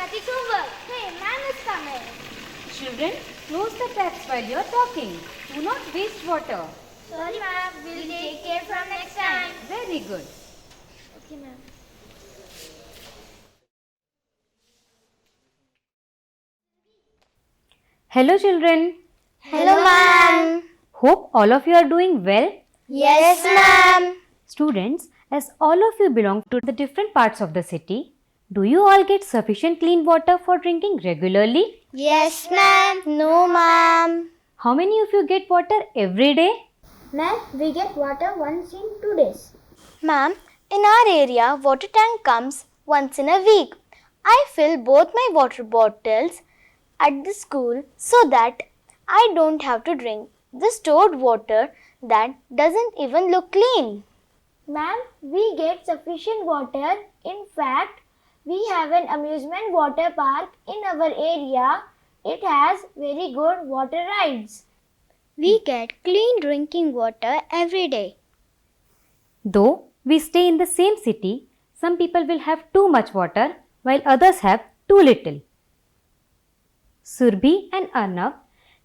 that it's over. Hey, ma'am is coming. Children, close the taps while you're talking. Do not waste water. Sorry, ma'am. We'll take care from next time. Very good. Okay, ma'am. Hello children. Hello, ma'am. Hope all of you are doing well. Yes, ma'am. Students, as all of you belong to the different parts of the city, do you all get sufficient clean water for drinking regularly? Yes, ma'am. No, ma'am. How many of you get water every day? Ma'am, we get water once in 2 days. Ma'am, in our area, water tank comes once in a week. I fill both my water bottles at the school so that I don't have to drink the stored water that doesn't even look clean. Ma'am, we get sufficient water. In fact, we have an amusement water park in our area. It has very good water rides. We get clean drinking water every day. Though we stay in the same city, some people will have too much water while others have too little. Surbhi and Arnav,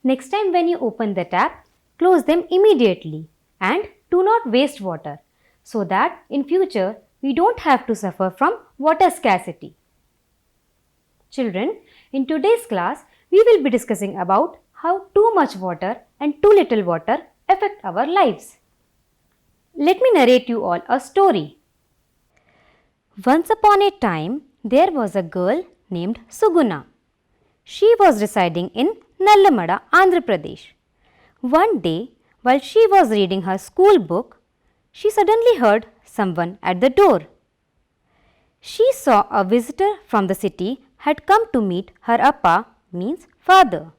next time when you open the tap, close them immediately and do not waste water so that in future we don't have to suffer from water scarcity. Children, in today's class, we will be discussing about how too much water and too little water affect our lives. Let me narrate you all a story. Once upon a time, there was a girl named Suguna. She was residing in Nallamada, Andhra Pradesh. One day, while she was reading her school book, she suddenly heard someone at the door. She saw a visitor from the city had come to meet her appa, means father.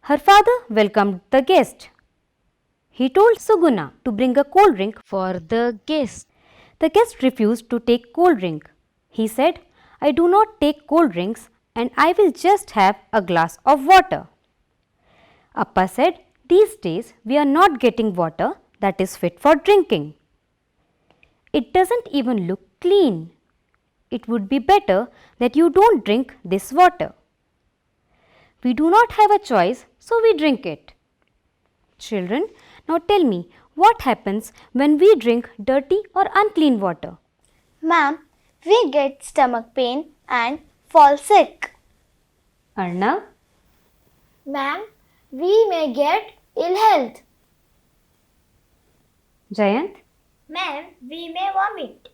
Her father welcomed the guest. He told Suguna to bring a cold drink for the guest. The guest refused to take cold drink. He said, I do not take cold drinks and I will just have a glass of water. Appa said, these days we are not getting water that is fit for drinking. It doesn't even look clean. It would be better that you don't drink this water. We do not have a choice, so we drink it. Children, now tell me, what happens when we drink dirty or unclean water? Ma'am, we get stomach pain and fall sick. Arnav? Ma'am, we may get ill health. Jayant? Ma'am, we may vomit.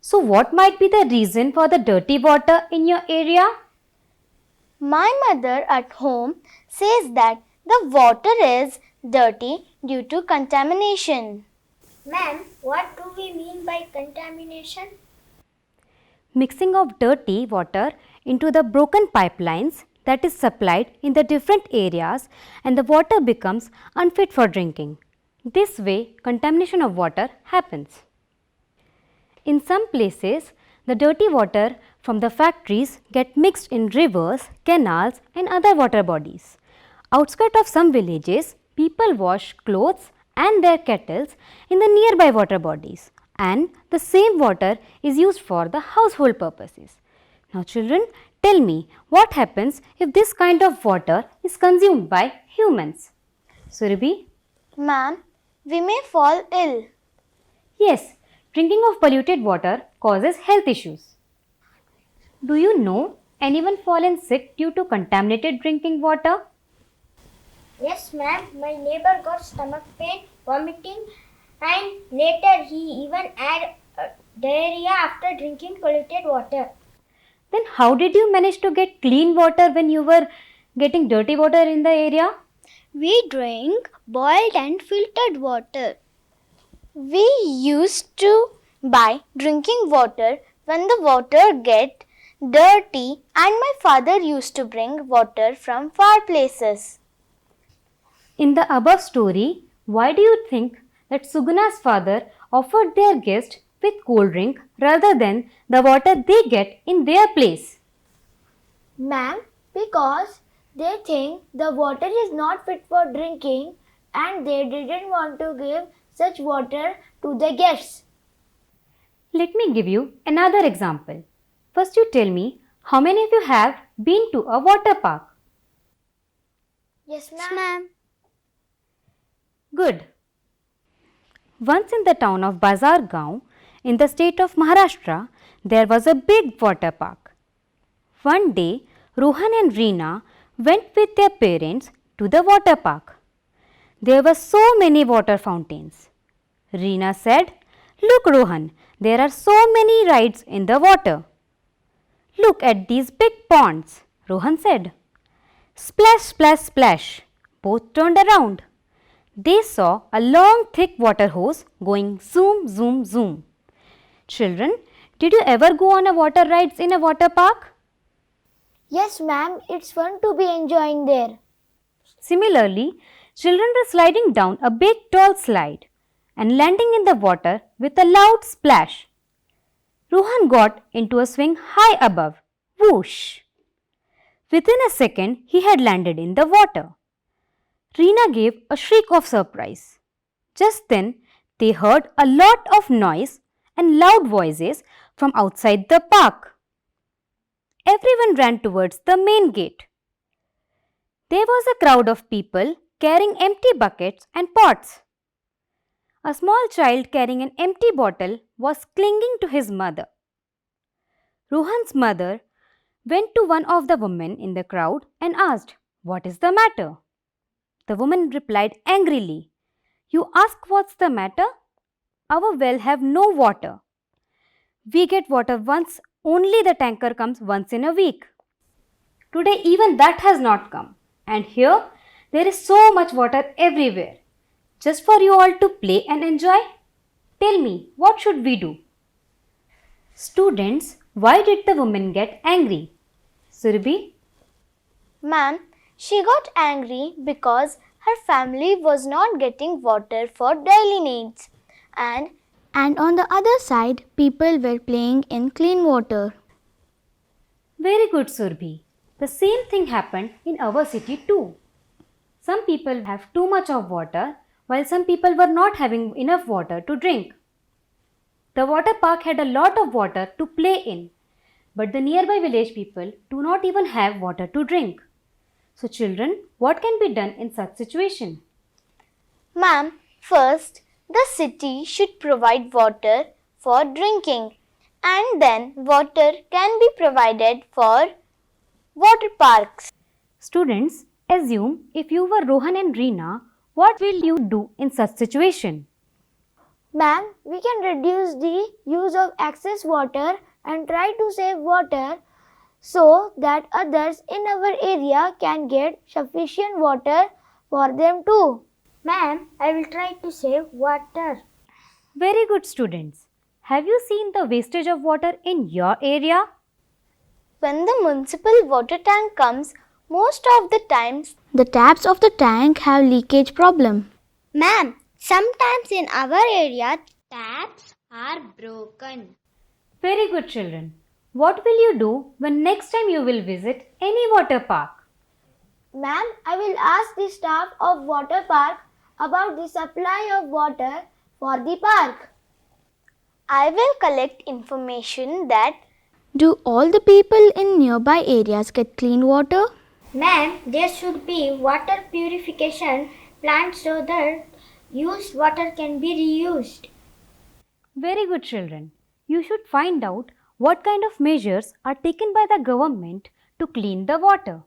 So what might be the reason for the dirty water in your area? My mother at home says that the water is dirty due to contamination. Ma'am, what do we mean by contamination? Mixing of dirty water into the broken pipelines that is supplied in the different areas and the water becomes unfit for drinking. This way, contamination of water happens. In some places, the dirty water from the factories get mixed in rivers, canals and other water bodies. Outskirts of some villages, people wash clothes and their kettles in the nearby water bodies, and the same water is used for the household purposes. Now children, tell me what happens if this kind of water is consumed by humans? Surbhi? Ma'am, we may fall ill. Yes, drinking of polluted water causes health issues. Do you know anyone fallen sick due to contaminated drinking water? Yes, ma'am. My neighbor got stomach pain, vomiting, and later he even had diarrhea after drinking polluted water. Then how did you manage to get clean water when you were getting dirty water in the area? We drink boiled and filtered water. We used to buy drinking water when the water get dirty, and my father used to bring water from far places. In the above story, why do you think that Suguna's father offered their guest with cold drink rather than the water they get in their place? Ma'am, because they think the water is not fit for drinking and they didn't want to give such water to the guests. Let me give you another example. First you tell me, How many of you have been to a water park? Yes, Yes, ma'am. ma'am. Good. Once in the town of Bazar Gaon, in the state of Maharashtra, there was a big water park. One day, Rohan and Reena went with their parents to the water park. There were so many water fountains. Reena said, "Look, Rohan, there are so many rides in the water." "Look at these big ponds," Rohan said. "Splash, splash, splash." Both turned around. They saw a long, thick water hose going zoom, zoom, zoom. Children, did you ever go on a water rides in a water park? Yes, ma'am. It's fun to be enjoying there. Similarly, children were sliding down a big tall slide and landing in the water with a loud splash. Rohan got into a swing high above. Whoosh! Within a second, he had landed in the water. Reena gave a shriek of surprise. Just then, they heard a lot of noise and loud voices from outside the park. Everyone ran towards the main gate. There was a crowd of people carrying empty buckets and pots. A small child carrying an empty bottle was clinging to his mother. Rohan's mother went to one of the women in the crowd and asked, "What is the matter?" The woman replied angrily, "You ask what's the matter? Our well have no water. We get water once, only the tanker comes once in a week. Today even that has not come. And here there is so much water everywhere. Just for you all to play and enjoy? Tell me, what should we do?" Students, why did the woman get angry? Surbhi? Ma'am, she got angry because her family was not getting water for daily needs. And on the other side, people were playing in clean water. Very good, Surbhi. The same thing happened in our city too. Some people have too much of water while some people were not having enough water to drink. The water park had a lot of water to play in, but the nearby village people do not even have water to drink. So children, what can be done in such situation? Ma'am, first, the city should provide water for drinking, and then water can be provided for water parks. Students, assume if you were Rohan and Reena, what will you do in such situation? Ma'am, we can reduce the use of excess water and try to save water so that others in our area can get sufficient water for them too. Ma'am, I will try to save water. Very good, students. Have you seen the wastage of water in your area? When the municipal water tank comes, most of the times the taps of the tank have leakage problem. Ma'am, sometimes in our area taps are broken. Very good, children. What will you do when next time you will visit any water park? Ma'am, I will ask the staff of water park about the supply of water for the park. I will collect information that do all the people in nearby areas get clean water? Ma'am, there should be water purification plants so that used water can be reused. Very good, children. You should find out what kind of measures are taken by the government to clean the water.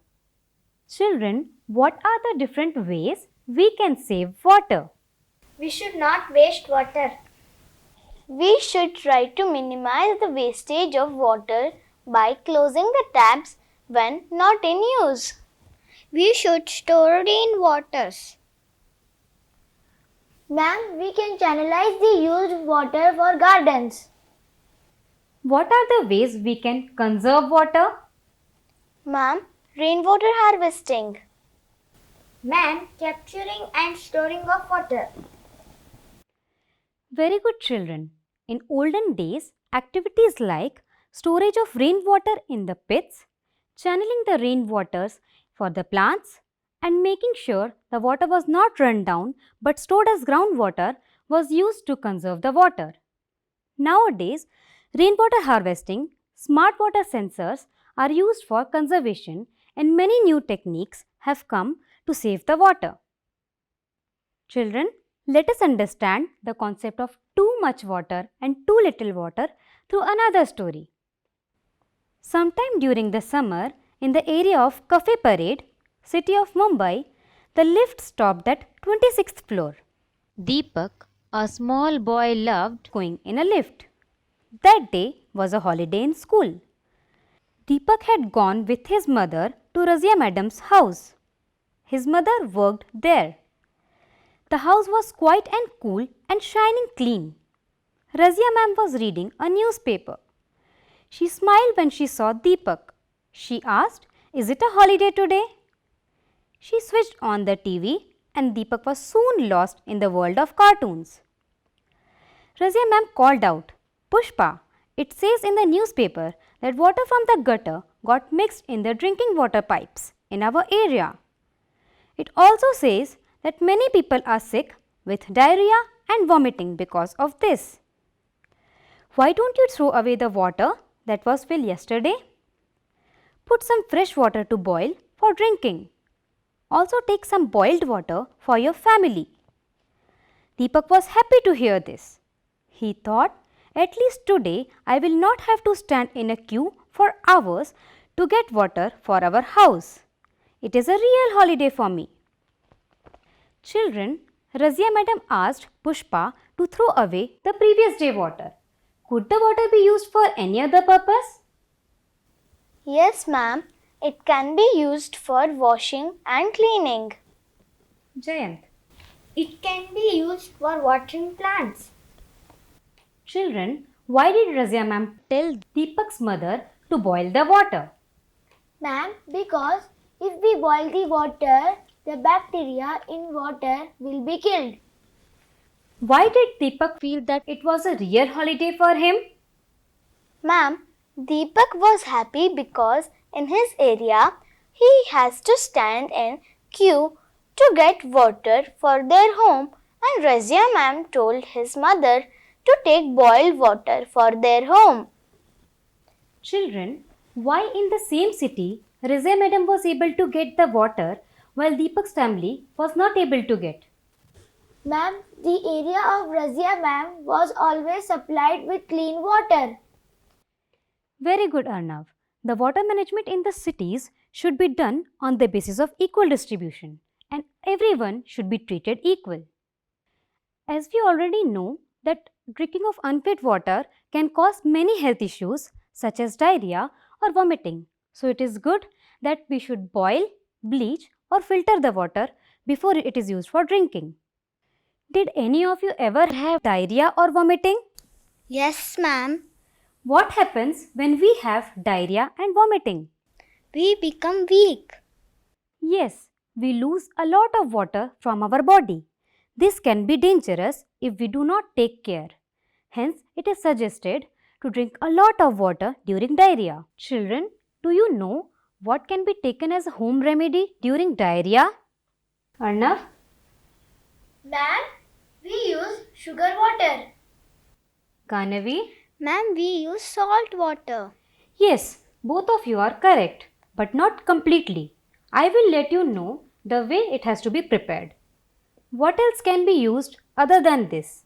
Children, what are the different ways we can save water? We should not waste water. We should try to minimize the wastage of water by closing the taps when not in use. We should store rainwaters. Ma'am, we can channelize the used water for gardens. What are the ways we can conserve water? Ma'am, rainwater harvesting. Ma'am, capturing and storing of water. Very good, children. In olden days, activities like storage of rainwater in the pits, channeling the rainwaters for the plants, and making sure the water was not run down but stored as groundwater was used to conserve the water. Nowadays, rainwater harvesting, smart water sensors are used for conservation and many new techniques have come to save the water. Children, let us understand the concept of too much water and too little water through another story. Sometime during the summer, in the area of Cafe Parade, city of Mumbai, the lift stopped at 26th floor. Deepak, a small boy, loved Going in a lift. That day was a holiday in school. Deepak had gone with his mother to Razia Madam's house. His mother worked there. The house was quiet and cool and shining clean. Razia Ma'am was reading a newspaper. She smiled when she saw Deepak. She asked, "Is it a holiday today?" She switched on the TV and Deepak was soon lost in the world of cartoons. Razia Ma'am called out, "Pushpa, it says in the newspaper that water from the gutter got mixed in the drinking water pipes in our area. It also says that many people are sick with diarrhea and vomiting because of this. Why don't you throw away the water that was filled yesterday? Put some fresh water to boil for drinking. Also take some boiled water for your family." Deepak was happy to hear this. He thought, "At least today I will not have to stand in a queue for hours to get water for our house. It is a real holiday for me." Children, Razia Madam asked Pushpa to throw away the previous day water. Could the water be used for any other purpose? Yes, ma'am. It can be used for washing and cleaning. Jayant. It can be used for watering plants. Children, why did Razia Ma'am tell Deepak's mother to boil the water? Ma'am, because if we boil the water, the bacteria in water will be killed. Why did Deepak feel that it was a real holiday for him? Ma'am, Deepak was happy because in his area he has to stand in queue to get water for their home, and Razia ma'am told his mother to take boiled water for their home. Children, why in the same city Razia Madam was able to get the water while Deepak's family was not able to get? Ma'am, the area of Razia Ma'am was always supplied with clean water. Very good, Arnav. The water management in the cities should be done on the basis of equal distribution and everyone should be treated equal. As we already know that drinking of unfit water can cause many health issues such as diarrhea or vomiting. So it is good that we should boil, bleach or filter the water before it is used for drinking. Did any of you ever have diarrhea or vomiting? Yes, ma'am. What happens when we have diarrhea and vomiting? We become weak. Yes, we lose a lot of water from our body. This can be dangerous if we do not take care. Hence, it is suggested to drink a lot of water during diarrhea. Children, do you know what can be taken as a home remedy during diarrhea? Arnav? Ma'am, we use sugar water. Ganavi? Ma'am, we use salt water. Yes, both of you are correct, but not completely. I will let you know the way it has to be prepared. What else can be used other than this?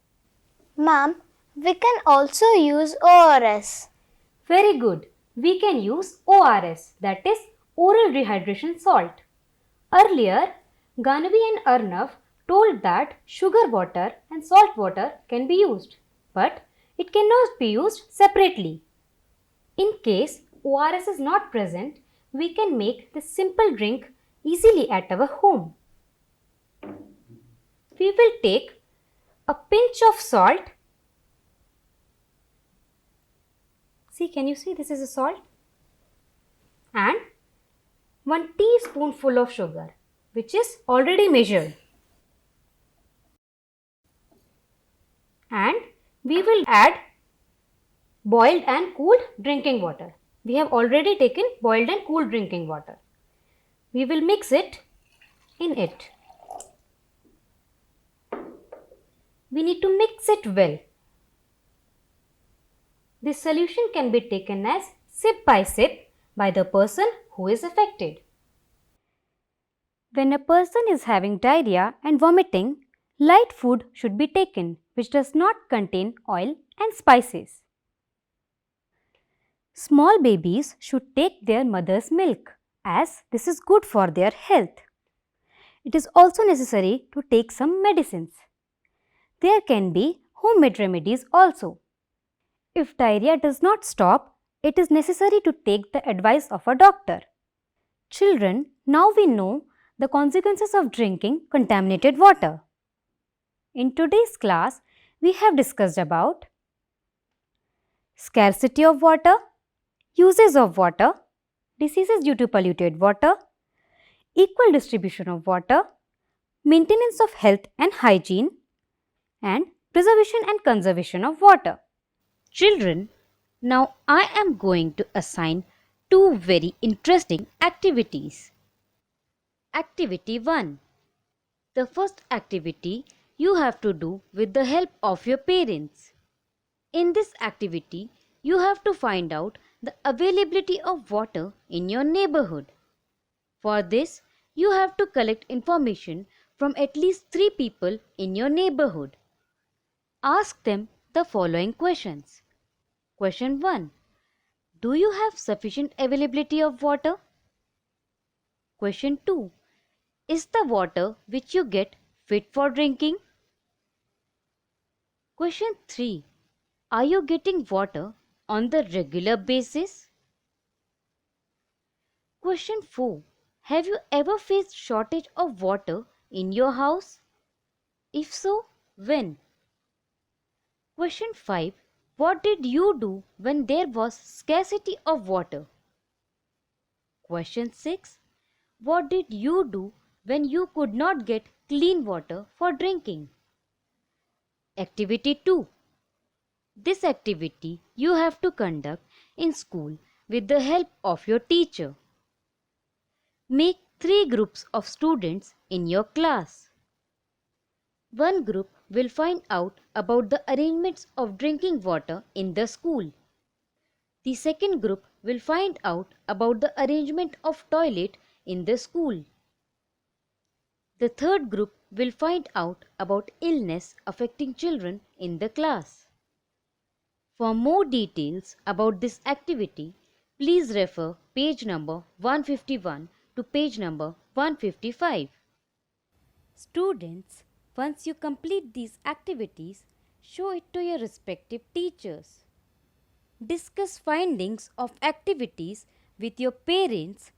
Ma'am, we can also use ORS. Very good. We can use ORS, that is oral rehydration salt. Earlier, Ganavi and Arnav told that sugar water and salt water can be used, but it cannot be used separately. In case ORS is not present, we can make this simple drink easily at our home. We will take a pinch of salt. See, can you see this is a salt? And 1 teaspoonful of sugar, which is already measured. And we will add boiled and cooled drinking water. We have already taken boiled and cooled drinking water. We will mix it in it. We need to mix it well. This solution can be taken as sip by sip by the person who is affected. When a person is having diarrhea and vomiting, light food should be taken which does not contain oil and spices. Small babies should take their mother's milk as this is good for their health. It is also necessary to take some medicines. There can be homemade remedies also. If diarrhea does not stop, it is necessary to take the advice of a doctor. Children, now we know the consequences of drinking contaminated water. In today's class, we have discussed about scarcity of water, uses of water, diseases due to polluted water, equal distribution of water, maintenance of health and hygiene, and preservation and conservation of water. Children, now I am going to assign two very interesting activities. Activity 1. The first activity you have to do with the help of your parents. In this activity, you have to find out the availability of water in your neighborhood. For this, you have to collect information from at least 3 people in your neighborhood. Ask them the following questions. Question 1. Do you have sufficient availability of water? Question 2. Is the water which you get fit for drinking? Question 3. Are you getting water on the regular basis? Question 4. Have you ever faced shortage of water in your house? If so, when? Question 5. What did you do when there was scarcity of water? Question 6. What did you do when you could not get clean water for drinking? Activity 2. This activity you have to conduct in school with the help of your teacher. Make 3 groups of students in your class. One group will find out about the arrangements of drinking water in the school. The second group will find out about the arrangement of toilet in the school. The third group will find out about illness affecting children in the class. For more details about this activity, please refer page number 151 to page number 155. Students, once you complete these activities, show it to your respective teachers. Discuss findings of activities with your parents,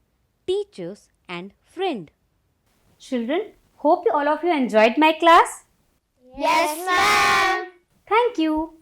teachers and friend. Children, hope all of you enjoyed my class. Yes, ma'am. Thank you.